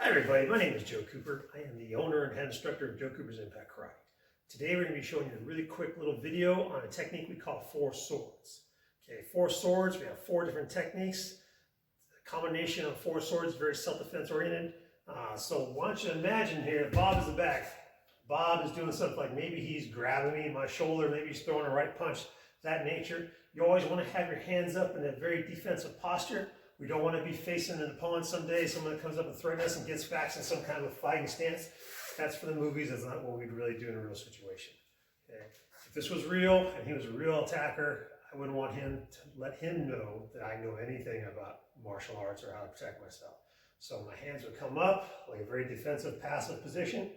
Hi everybody, my name is Joe Cooper. I am the owner and head instructor of Joe Cooper's Impact Karate. Today we're going to be showing you a really quick little video on a technique we call four swords. Okay, four swords, we have four different techniques. The combination of four swords is very self-defense oriented. So why don't you imagine here, Bob is the back. Bob is doing something like maybe he's grabbing me in my shoulder, maybe he's throwing a right punch, that nature. You always want to have your hands up in a very defensive posture. We don't want to be facing an opponent someday, someone that comes up and threatens us and gets back in some kind of a fighting stance. That's for the movies, that's not what we'd really do in a real situation. Okay? If this was real and he was a real attacker, I wouldn't want him to let him know that I know anything about martial arts or how to protect myself. So my hands would come up like a very defensive, passive position.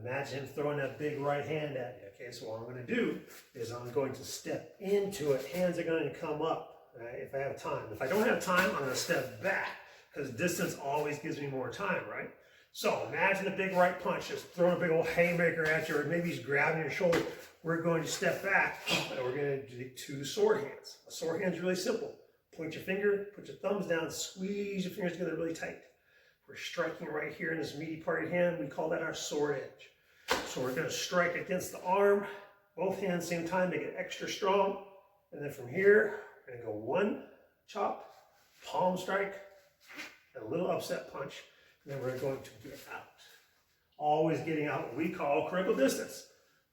Imagine him throwing that big right hand at me. Okay, so what I'm going to do is I'm going to step into it. Hands are going to come up. Right, if I have time. If I don't have time, I'm going to step back because distance always gives me more time, right? So imagine a big right punch, just throwing a big old haymaker at you, or maybe he's grabbing your shoulder. We're going to step back and we're going to do two sword hands. A sword hand is really simple. Point your finger, put your thumbs down, squeeze your fingers together really tight. We're striking right here in this meaty part of your hand. We call that our sword edge. So we're going to strike against the arm, both hands same time, make it extra strong. And then from here, we're going to go one chop, palm strike, and a little upset punch, and then we're going to get out. Always getting out what we call critical distance.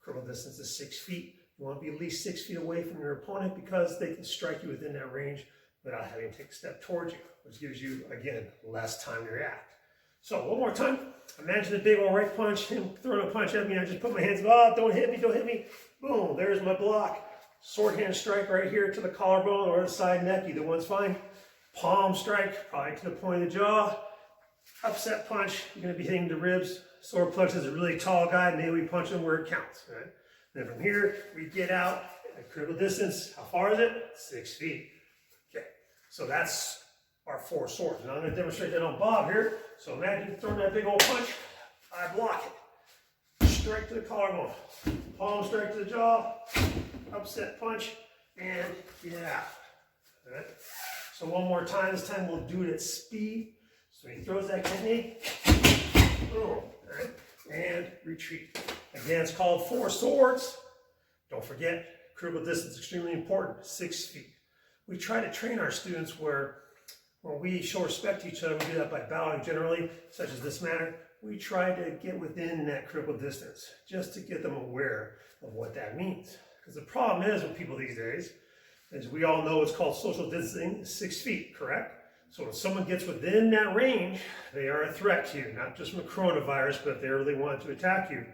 Critical distance is 6 feet. You want to be at least 6 feet away from your opponent because they can strike you within that range without having to take a step towards you, which gives you, again, less time to react. So one more time. Imagine a big old right punch, him throwing a punch at me, I just put my hands up, oh, don't hit me, don't hit me. Boom, there's my block. Sword hand strike right here to the collarbone or the side neck, either one's fine. Palm strike, probably to the point of the jaw. Upset punch, you're going to be hitting the ribs. Sword punch is a really tall guy, maybe we punch him where it counts. Right? Then from here, we get out at critical distance. How far is it? 6 feet. Okay, so that's our four swords. Now I'm going to demonstrate that on Bob here. So imagine throwing that big old punch, I block it. Strike to the collarbone. Palm strike to the jaw. Upset punch, and get out. All right? So one more time, this time we'll do it at speed. So he throws that technique, boom, right? And retreat. Again, it's called four swords. Don't forget, critical distance is extremely important, 6 feet. We try to train our students where when we show respect to each other, we do that by bowing generally, such as this manner. We try to get within that critical distance, just to get them aware of what that means. Because the problem is with people these days, is we all know it's called social distancing, 6 feet, correct? So when someone gets within that range, they are a threat to you, not just from the coronavirus, but if they really want to attack you,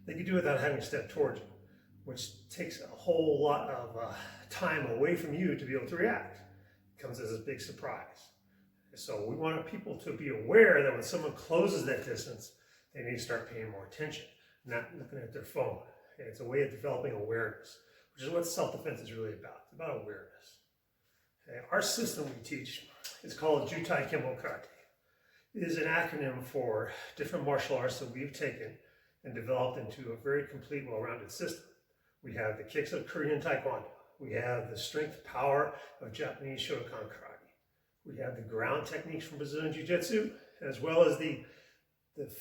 they can do it without having to step towards you, which takes a whole lot of time away from you to be able to react. It comes as a big surprise. So we want people to be aware that when someone closes that distance, they need to start paying more attention, not looking at their phone. It's a way of developing awareness, which is what self-defense is really about. It's about awareness. Okay? Our system we teach is called JuTaiKen-Bo Karate. It is an acronym for different martial arts that we've taken and developed into a very complete, well-rounded system. We have the kicks of Korean Taekwondo. We have the strength power of Japanese Shotokan Karate. We have the ground techniques from Brazilian Jiu-Jitsu, as well as the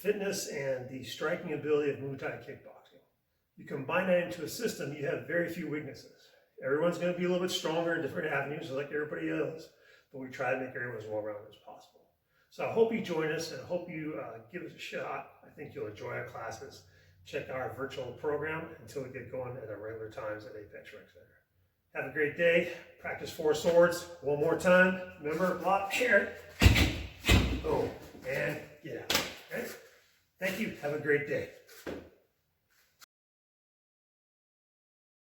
fitness and the striking ability of Muay Thai kickboxing. You combine that into a system, you have very few weaknesses. Everyone's going to be a little bit stronger in different avenues, like everybody else, but we try to make everyone as well-rounded as possible. So I hope you join us, and I hope you give us a shot. I think you'll enjoy our classes. Check our virtual program until we get going at our regular times at Apex Rec Center. Have a great day. Practice four swords. One more time. Remember, block here. Boom. And get out. Okay? Thank you. Have a great day.